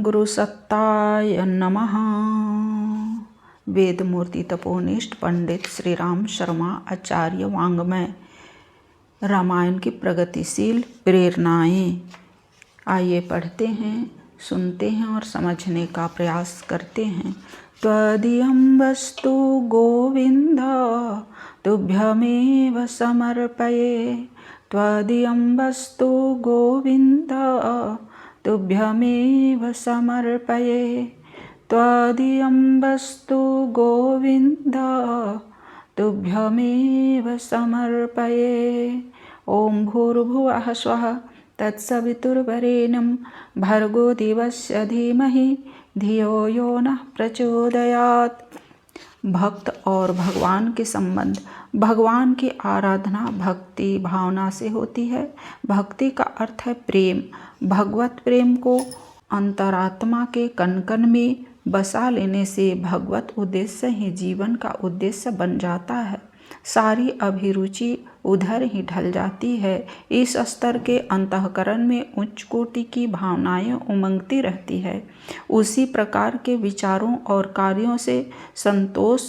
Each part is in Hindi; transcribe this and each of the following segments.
गुरु सत्ताय नमः। वेदमूर्ति तपोनिष्ठ पंडित श्री राम शर्मा आचार्य वाङ्मय रामायण की प्रगतिशील प्रेरणाएं। आइए पढ़ते हैं, सुनते हैं और समझने का प्रयास करते हैं। त्वदीयं वस्तु गोविंद तुभ्यमेव समर्पये। त्वदीयं वस्तु गोविंद तुभ्यमेव समर्पये। त्वदीयं वस्तु गोविंद तुभ्यमेव समर्पये। ओम भूर्भुवः स्वः तत्सवितुर्वरेण्यं भर्गो देवस्य धीमहि धियो यो नः प्रचोदयात्। भक्त और भगवान के संबंध। भगवान की आराधना भक्ति भावना से होती है। भक्ति का अर्थ है प्रेम। भगवत प्रेम को अंतरात्मा के कण कण में बसा लेने से भगवत उद्देश्य ही जीवन का उद्देश्य बन जाता है। सारी अभिरुचि उधर ही ढल जाती है। इस स्तर के अंतःकरण में उच्च कोटि की भावनाएं उमंगती रहती है। उसी प्रकार के विचारों और कार्यों से संतोष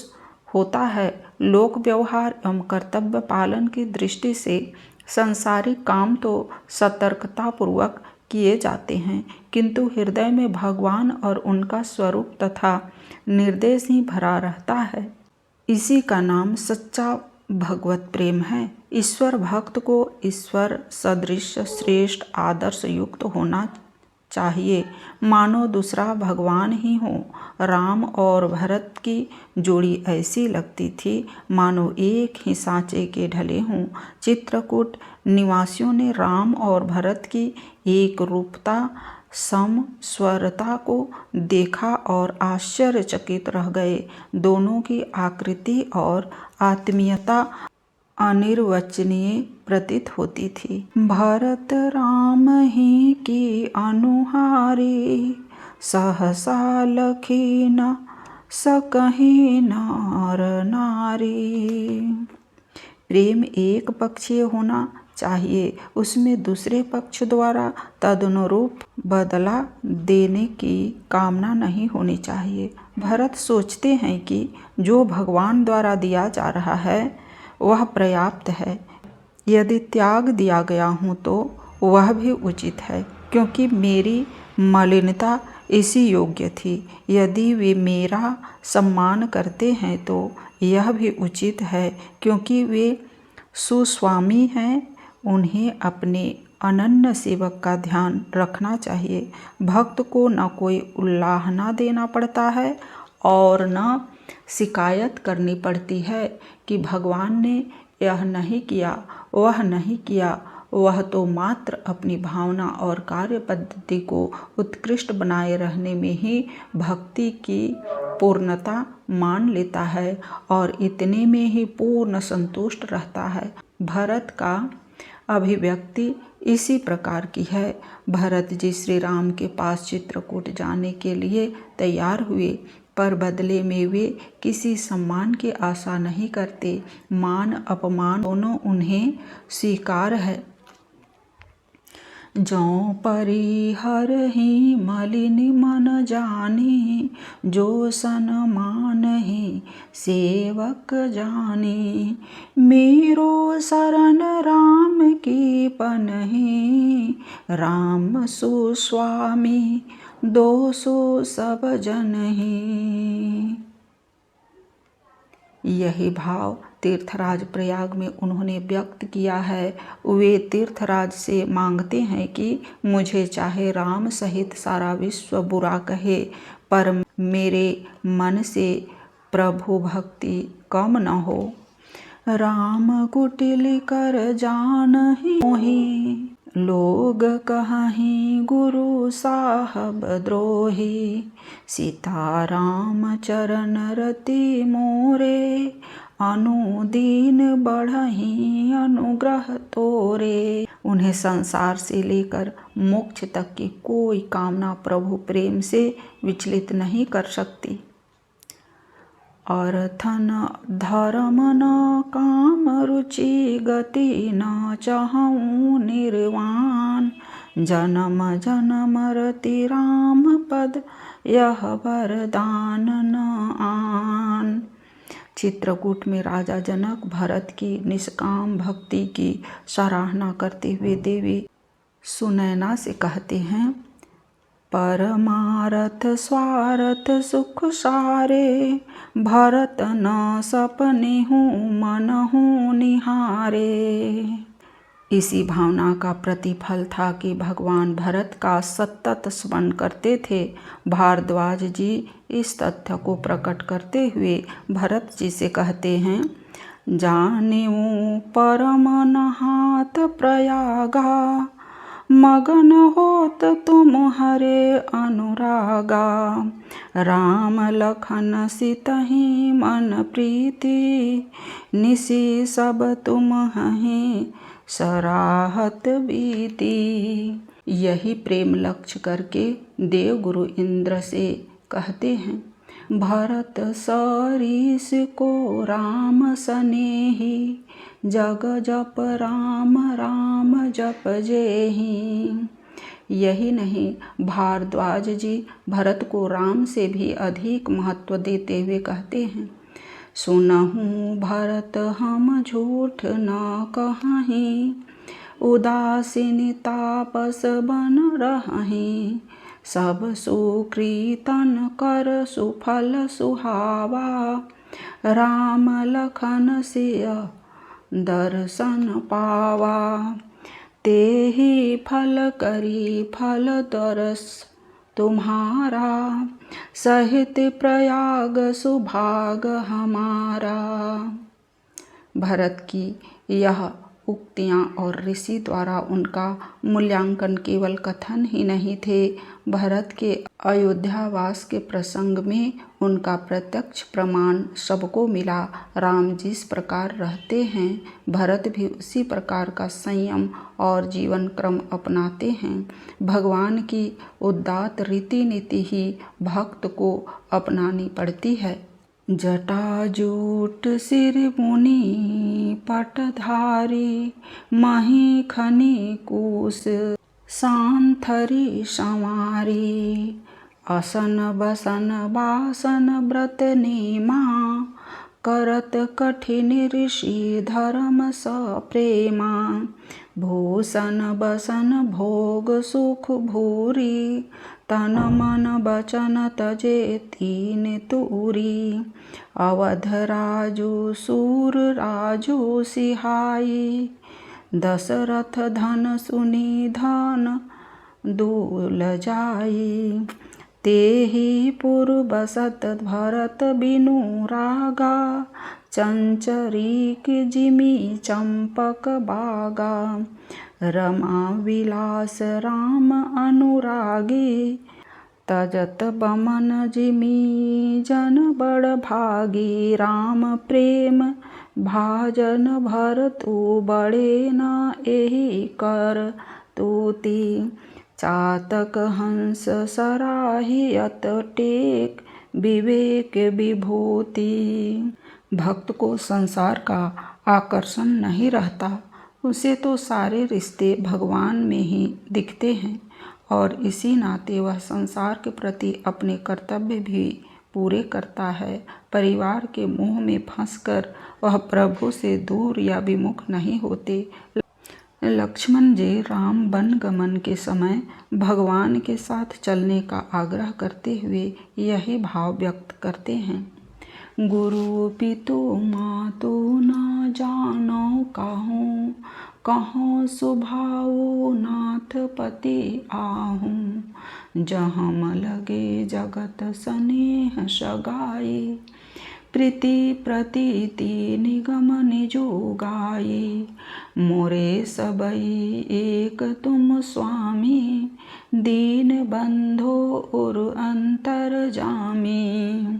होता है। लोक व्यवहार एवं कर्तव्य पालन की दृष्टि से संसारिक काम तो सतर्कतापूर्वक किए जाते हैं, किंतु हृदय में भगवान और उनका स्वरूप तथा निर्देश ही भरा रहता है। इसी का नाम सच्चा भगवत प्रेम है। ईश्वर भक्त को ईश्वर सदृश श्रेष्ठ आदर्श युक्त होना चाहिए, मानो दूसरा भगवान ही हो। राम और भरत की जोड़ी ऐसी लगती थी मानो एक ही सांचे के ढले हों। चित्रकूट निवासियों ने राम और भरत की एक रूपता समस्वरता को देखा और आश्चर्यचकित रह गए। दोनों की आकृति और आत्मीयता अनिर्वचनीय प्रतीत होती थी। भरत राम ही की अनुहारी सहसा लखी न सकहि नर नारी। प्रेम एक पक्षीय होना चाहिए, उसमें दूसरे पक्ष द्वारा तदनुरूप बदला देने की कामना नहीं होनी चाहिए। भरत सोचते हैं कि जो भगवान द्वारा दिया जा रहा है वह पर्याप्त है। यदि त्याग दिया गया हूँ तो वह भी उचित है, क्योंकि मेरी मलिनता इसी योग्य थी। यदि वे मेरा सम्मान करते हैं तो यह भी उचित है, क्योंकि वे सुस्वामी हैं। उन्हें अपने अनन्य सेवक का ध्यान रखना चाहिए। भक्त को न कोई उल्लाहना देना पड़ता है और न शिकायत करनी पड़ती है कि भगवान ने यह नहीं किया, वह नहीं किया। वह तो मात्र अपनी भावना और कार्य पद्धति को उत्कृष्ट बनाए रहने में ही भक्ति की पूर्णता मान लेता है और इतने में ही पूर्ण संतुष्ट रहता है। भरत का अभिव्यक्ति इसी प्रकार की है। भरत जी श्री राम के पास चित्रकूट जाने के लिए तैयार हुए, पर बदले में वे किसी सम्मान की आशा नहीं करते। मान अपमान दोनों उन्हें स्वीकार है। जौं परिहर ही मलिन मन जानी, जो सन मान ही सेवक जानी। मेरो शरण राम की पनहि, राम सुस्वामी दोषो सब जनहि। यही भाव तीर्थराज प्रयाग में उन्होंने व्यक्त किया है। वे तीर्थराज से मांगते हैं कि मुझे चाहे राम सहित सारा विश्व बुरा कहे, पर मेरे मन से प्रभु भक्ति कम न हो। राम कुटिल कर जानहि मोहि, लोग कहाहीं गुरु साहब द्रोही। सीता राम चरण रति मोरे, अनुदीन बढ़हि अनुग्रह तोरे। उन्हें संसार से लेकर मोक्ष तक की कोई कामना प्रभु प्रेम से विचलित नहीं कर सकती। अर्थ न धर्म न काम रुचि गति, न चाहूँ निर्वाण। जन्म जन्म रति राम पद यह वरदान न आन। चित्रकूट में राजा जनक भरत की निष्काम भक्ति की सराहना करते हुए देवी सुनैना से कहते हैं, परमारथ स्वार्थ सुख सारे, भरत न सपने हूँ मन हूँ निहारे। इसी भावना का प्रतिफल था कि भगवान भरत का सतत स्मरण करते थे। भारद्वाज जी इस तथ्य को प्रकट करते हुए भरत जी से कहते हैं, जानेऊ परम नहात प्रयागा, मगन होत तुम हरे अनुरागा। राम लखन सितहि मन प्रीति, निसी सब तुम हहीं सराहत बीती। यही प्रेम लक्ष्य करके देवगुरु इंद्र से कहते हैं, भरत सरीस को राम सनेही, जग जप राम राम जप जेहि। यही नहीं, भारद्वाज जी भरत को राम से भी अधिक महत्व देते हुए कहते हैं, सुनहु भरत हम झूठ न कहहीं, उदासीन तापस बन रहहीं। सब सुकृतन कर सुफल सुहावा, राम लखन सिय दर्शन पावा। तेहि फल करी फल दरस तुम्हारा, सहित प्रयाग सुभाग हमारा। भरत की यह उक्तियाँ और ऋषि द्वारा उनका मूल्यांकन केवल कथन ही नहीं थे, भरत के अयोध्यावास के प्रसंग में उनका प्रत्यक्ष प्रमाण सबको मिला। राम जिस प्रकार रहते हैं, भरत भी उसी प्रकार का संयम और जीवन क्रम अपनाते हैं। भगवान की उदात्त रीति नीति ही भक्त को अपनानी पड़ती है। जटाजूट सिर मुनि पटधारी, मही खनी कूस सांथरी संवारी। असन बसन बासन व्रत नेमा, करत कठिन ऋषि धर्म सप्रेमा। भूषण बसन भोग सुख भूरी, तन मन बचन तजे तीन तूरी। अवध राजू सूर राजू सिहाई, दशरथ धन सुनी धन दूल जाई। तेहि पुर बसत भरत बिनु रागा, चंचरीक जिमी चंपक बागा। रमा विलास राम अनुरागी, तजत बमन जिमी जन बड़ भागी। राम प्रेम भाजन भरतु, बड़े न एहि कर तूती। चातक हंस सराहियत टेक, विवेक विभूति। भक्त को संसार का आकर्षण नहीं रहता, उसे तो सारे रिश्ते भगवान में ही दिखते हैं और इसी नाते वह संसार के प्रति अपने कर्तव्य भी पूरे करता है। परिवार के मोह में फंसकर वह प्रभु से दूर या विमुख नहीं होते। लक्ष्मण जी राम वन गमन के समय भगवान के साथ चलने का आग्रह करते हुए यही भाव व्यक्त करते हैं, गुरु पितु मातु न जानो काहू, कहो सुभाऊ नाथ पति आहू। जहम लगे जगत स्नेह सगाई, प्रीति प्रतीति निगम निजु गाई। मोरे सबई एक तुम स्वामी, दीन बंधो उर अंतर जामी।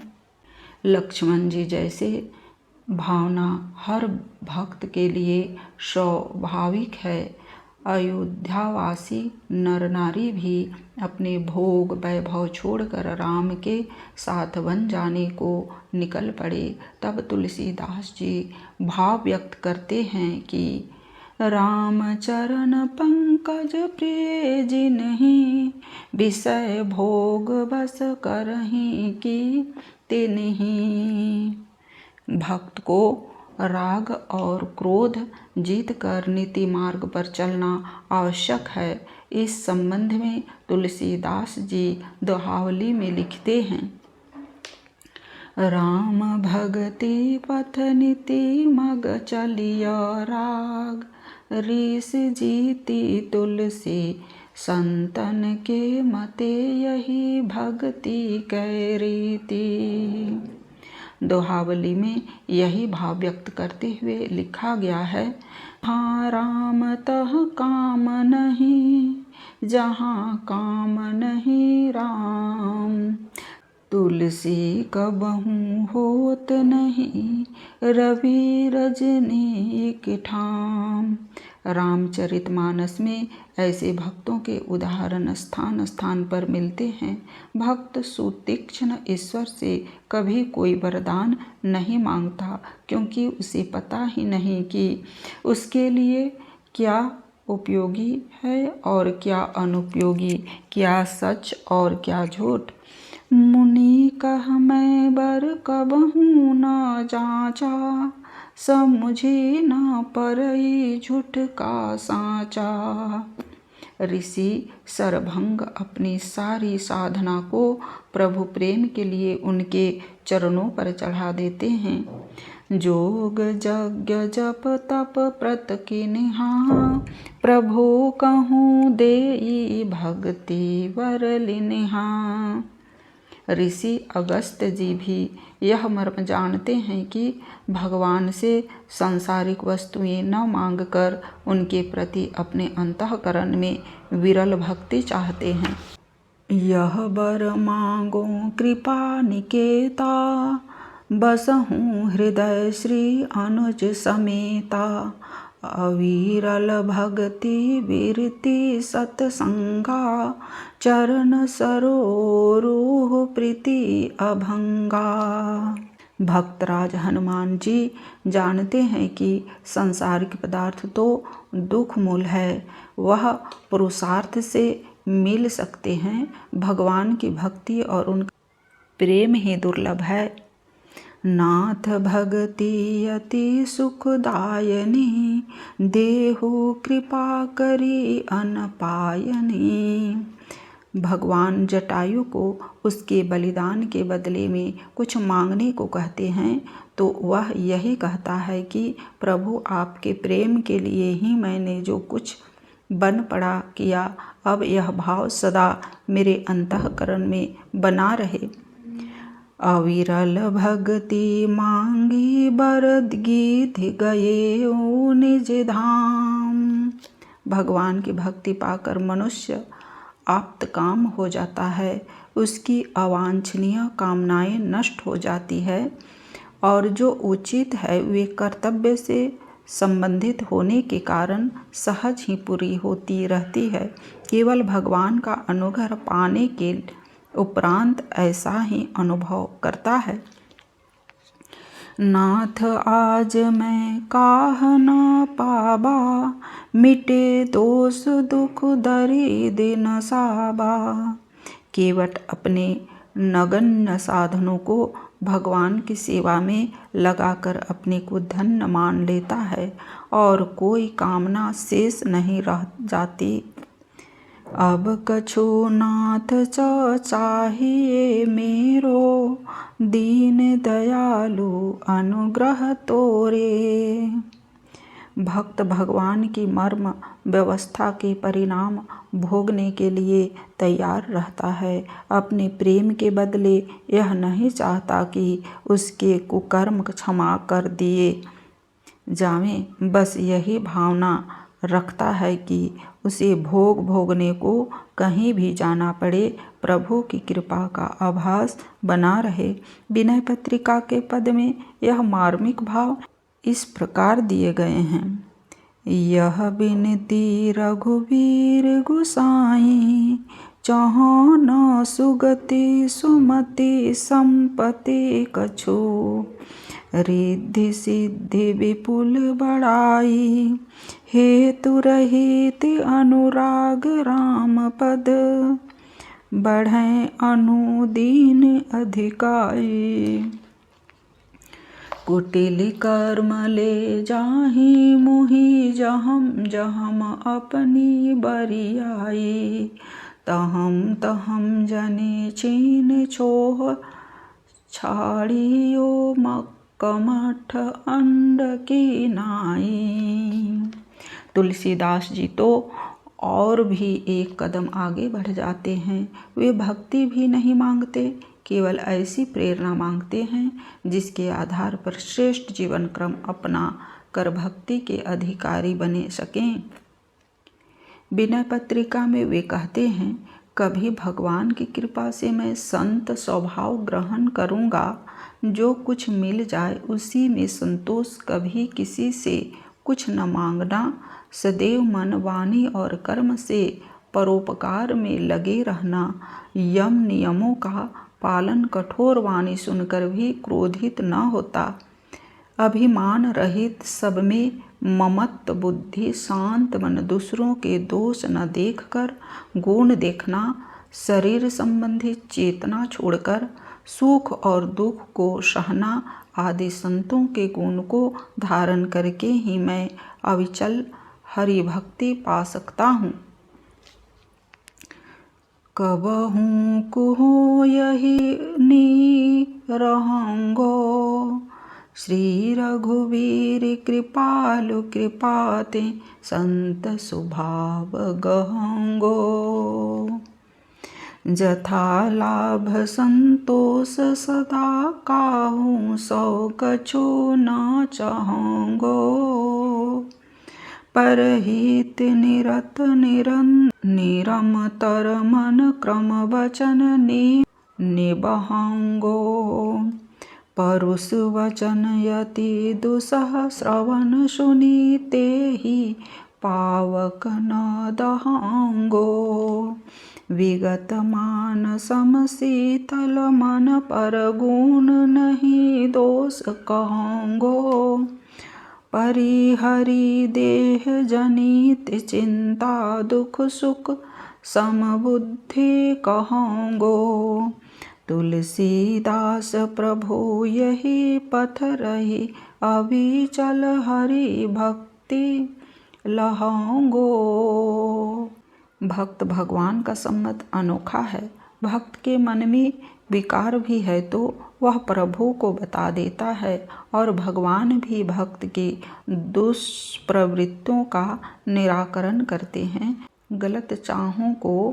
लक्ष्मण जी जैसे भावना हर भक्त के लिए स्वाभाविक है, अयोध्यावासी नर नारी भी अपने भोग वैभव छोड़कर राम के साथ वन जाने को निकल पड़े। तब तुलसीदास जी भाव व्यक्त करते हैं कि राम चरण पंकज प्रिय जिन्हीं, विषय भोग बस करहीं की तिन्हीं। भक्त को राग और क्रोध जीत कर नीति मार्ग पर चलना आवश्यक है। इस संबंध में तुलसीदास जी दोहावली में लिखते हैं, राम भगति पथ नीति मग चलिया राग, ऋष जीती तुलसी संतन के मते, यही भक्ति कै रीति। दोहावली में यही भाव व्यक्त करते हुए लिखा गया है, हाँ राम तह काम नहीं, जहाँ काम नहीं राम, तुलसी कबहू होत नहीं, रवि रजनी की ठाम। रामचरितमानस में ऐसे भक्तों के उदाहरण स्थान स्थान पर मिलते हैं। भक्त सुतीक्ष्ण ईश्वर से कभी कोई वरदान नहीं मांगता, क्योंकि उसे पता ही नहीं कि उसके लिए क्या उपयोगी है और क्या अनुपयोगी, क्या सच और क्या झूठ। मुनि कह मैं बर कबहू न जांचा, समुझी न परई झूठ का साँचा। ऋषि सरभंग अपनी सारी साधना को प्रभु प्रेम के लिए उनके चरणों पर चढ़ा देते हैं। जोग यज्ञ जप तप व्रत किन्हा, प्रभु कहूँ देई भक्ति वर लिन्हा। ऋषि अगस्त जी भी यह मर्म जानते हैं कि भगवान से सांसारिक वस्तुएं न मांगकर उनके प्रति अपने अंतःकरण में विरल भक्ति चाहते हैं। यह बर मांगो कृपा निकेता, बसहूँ हृदय श्री अनुज समेता। अविरल भक्ति वीरति सतसंगा, चरण सरोरुह प्रीति अभंगा। भक्तराज हनुमान जी जानते हैं कि सांसारिक पदार्थ तो दुख मूल है, वह पुरुषार्थ से मिल सकते हैं। भगवान की भक्ति और उनका प्रेम ही दुर्लभ है। नाथ भगति अति सुखदायनी, देहु कृपा करी अनपायनी। भगवान जटायु को उसके बलिदान के बदले में कुछ मांगने को कहते हैं तो वह यही कहता है कि प्रभु आपके प्रेम के लिए ही मैंने जो कुछ बन पड़ा किया, अब यह भाव सदा मेरे अंतःकरण में बना रहे। अविरल भक्ति मांगी बरद गीत गए निज धाम। भगवान की भक्ति पाकर मनुष्य आप्त काम हो जाता है, उसकी अवांछनीय कामनाएं नष्ट हो जाती है और जो उचित है वे कर्तव्य से संबंधित होने के कारण सहज ही पूरी होती रहती है। केवल भगवान का अनुग्रह पाने के उपरांत ऐसा ही अनुभव करता है। नाथ आज मैं काह न पाबा, मिटे दोष दुख दरी दिन साबा। केवट अपने नगण्य साधनों को भगवान की सेवा में लगाकर अपने को धन्य मान लेता है और कोई कामना शेष नहीं रह जाती। अब कछु नाथ चाहिए मेरो, दीन दयालु अनुग्रह तोरे। भक्त भगवान की मर्म व्यवस्था के परिणाम भोगने के लिए तैयार रहता है। अपने प्रेम के बदले यह नहीं चाहता कि उसके कुकर्म क्षमा कर दिए जावें, बस यही भावना रखता है कि उसे भोग भोगने को कहीं भी जाना पड़े, प्रभु की कृपा का आभास बना रहे। विनय पत्रिका के पद में यह मार्मिक भाव इस प्रकार दिए गए हैं। यह बिनती रघुवीर गुसाई, चौहान सुगति सुमति संपत्ति कछु, रिद्धि सिद्धि विपुल बड़ाई, हेतु रहित अनुराग राम पद, बढ़े अनुदीन अधिकाई। कुटिल कर्म ले जाहि मुहि जहम जहम अपनी बरियाई, तहम तहम जने चीन छोह छाड़ियो मक्कमठ अंड की नाई। तुलसीदास जी तो और भी एक कदम आगे बढ़ जाते हैं। वे भक्ति भी नहीं मांगते, केवल ऐसी प्रेरणा मांगते हैं जिसके आधार पर श्रेष्ठ जीवन क्रम अपना कर भक्ति के अधिकारी बने सकें। विनय पत्रिका में वे कहते हैं, कभी भगवान की कृपा से मैं संत स्वभाव ग्रहण करूँगा, जो कुछ मिल जाए उसी में संतोष, कभी किसी से कुछ न मांगना, सदैव मन वाणी और कर्म से परोपकार में लगे रहना, यम नियमों का पालन, कठोर वाणी सुनकर भी क्रोधित न होता, अभिमान रहित, सब में ममत्व बुद्धि, शांत मन, दूसरों के दोष न देखकर गुण देखना, शरीर संबंधी चेतना छोड़कर सुख और दुख को सहना आदि संतों के गुण को धारण करके ही मैं अविचल हरि भक्ति पा सकता हूँ। कबहूँ कुहो यही निरहंगो, श्री रघुवीर कृपालु कृपाते संत स्वभाव गहंगो, जथा लाभ संतोष सदा काहूँ, सौ कछु न चाहूँगो, परहित निरत निरमतर मन क्रम वचन निबहंगो, परुष वचन यति दुसह श्रवण सुनीते ही पावक न दहंगो, विगत मान सम शीतल मन पर गुण नहीं दोष कहंगो, परिहरि देह जनित चिंता दुख सुख समबुद्धि कहंगो, तुलसीदास प्रभु यही पथ रही, अविचल हरि भक्ति लहंगो। भक्त भगवान का संबंध अनोखा है। भक्त के मन में विकार भी है तो वह प्रभु को बता देता है और भगवान भी भक्त की दुष्प्रवृत्तियों का निराकरण करते हैं, गलत चाहों को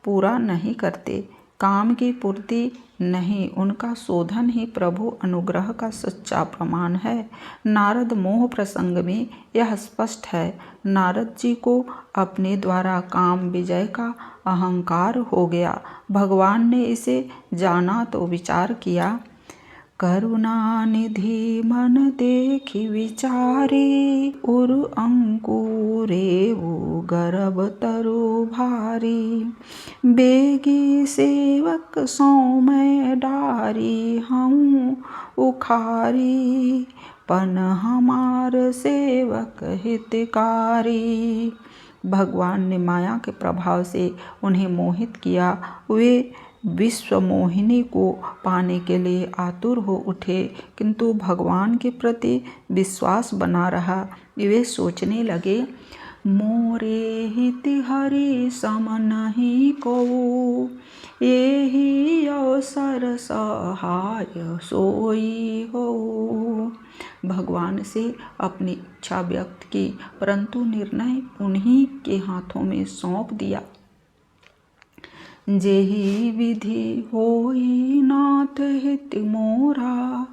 पूरा नहीं करते, काम की पूर्ति नहीं, उनका शोधन ही प्रभु अनुग्रह का सच्चा प्रमाण है। नारद मोह प्रसंग में यह स्पष्ट है। नारद जी को अपने द्वारा काम विजय का अहंकार हो गया। भगवान ने इसे जाना तो विचार किया, करुणा निधि मन देखी विचारी, उर अंकुरे वो गर्भ तरु भारी, बेगी सेवक सौ मैं डारी, हम उखारी, पन हमार सेवक हितकारी। भगवान ने माया के प्रभाव से उन्हें मोहित किया। वे विश्व मोहिनी को पाने के लिए आतुर हो उठे, किंतु भगवान के प्रति विश्वास बना रहा। वे सोचने लगे, मोरे हित हरि सम नहीं को, एहि अवसर सहाय सोई हो। भगवान से अपनी इच्छा व्यक्त की, परंतु निर्णय उन्हीं के हाथों में सौंप दिया। जेहि विधि होई नाथ हित मोरा,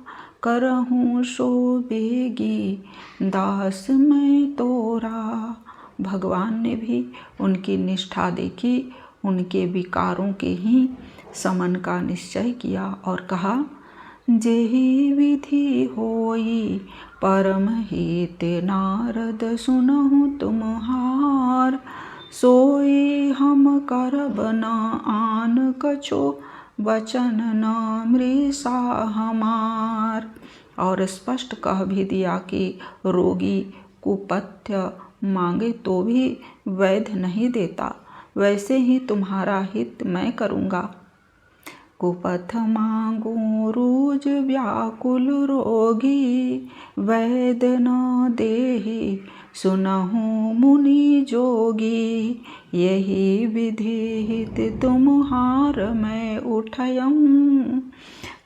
करहूँ सो बेगी दास मैं तोरा। भगवान ने भी उनकी निष्ठा देखी, उनके विकारों के ही समन का निश्चय किया और कहा, जेहि विधि होई परम हित नारद सुनहु तुम्हार, सोई हम करब न आन कछो, वचन न मृषा हमार। और स्पष्ट कह भी दिया कि रोगी कुपथ्य मांगे तो भी वैद्य नहीं देता, वैसे ही तुम्हारा हित मैं करूँगा। कुपथ मांगू रूज व्याकुल रोगी, वैद्य न देहि सुनहु मुनि जोगी। यही विधि हित तुम्हार मैं उठयम,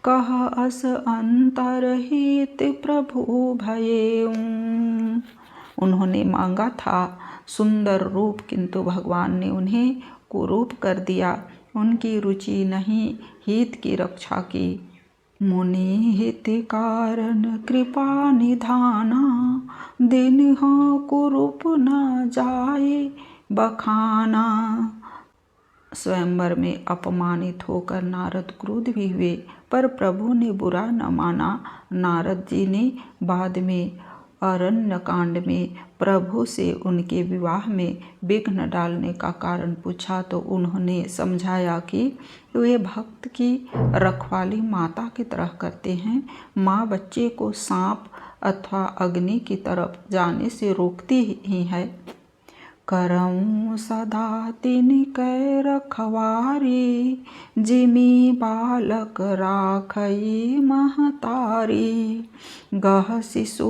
कह अस अंतरहित प्रभु भयेऊ। उन्होंने मांगा था सुंदर रूप, किंतु भगवान ने उन्हें कुरूप कर दिया। उनकी रुचि नहीं हित की रक्षा की। मुनि हित कारण कृपा निधाना, दिन कुरूप न जाए बखाना। स्वयंवर में अपमानित होकर नारद क्रुद्ध भी हुए, पर प्रभु ने बुरा न माना। नारद जी ने बाद में अरण्यकांड में प्रभु से उनके विवाह में विघ्न डालने का कारण पूछा, तो उन्होंने समझाया कि वे भक्त की रखवाली माता की तरह करते हैं। माँ बच्चे को सांप अथवा अग्नि की तरफ जाने से रोकती ही है। करऊँ सदा तिनकै रखवारी, जिमि बालक राखई महतारी। गह शिशु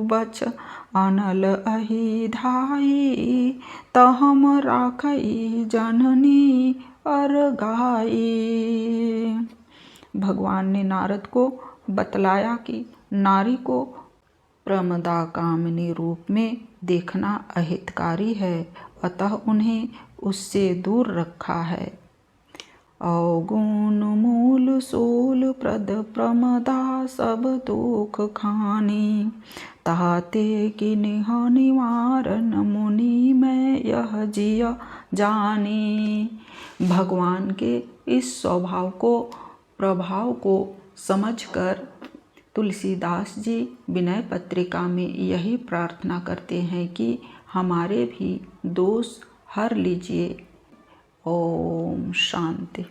बच अनल अहि धाई, तहम राखई जननी अरगाई। भगवान ने नारद को बतलाया कि नारी को प्रमदा कामिनी रूप में देखना अहितकारी है, अतः उन्हें उससे दूर रखा है। अवगुण मूल सूल प्रद प्रमदा, सब दुख खानी। ताते किन्ह निवारण, मुनि मैं यह जिय जानी। भगवान के इस प्रभाव को समझकर तुलसीदास जी विनय पत्रिका में यही प्रार्थना करते हैं कि हमारे भी दोष हर लीजिए। ओम शांति।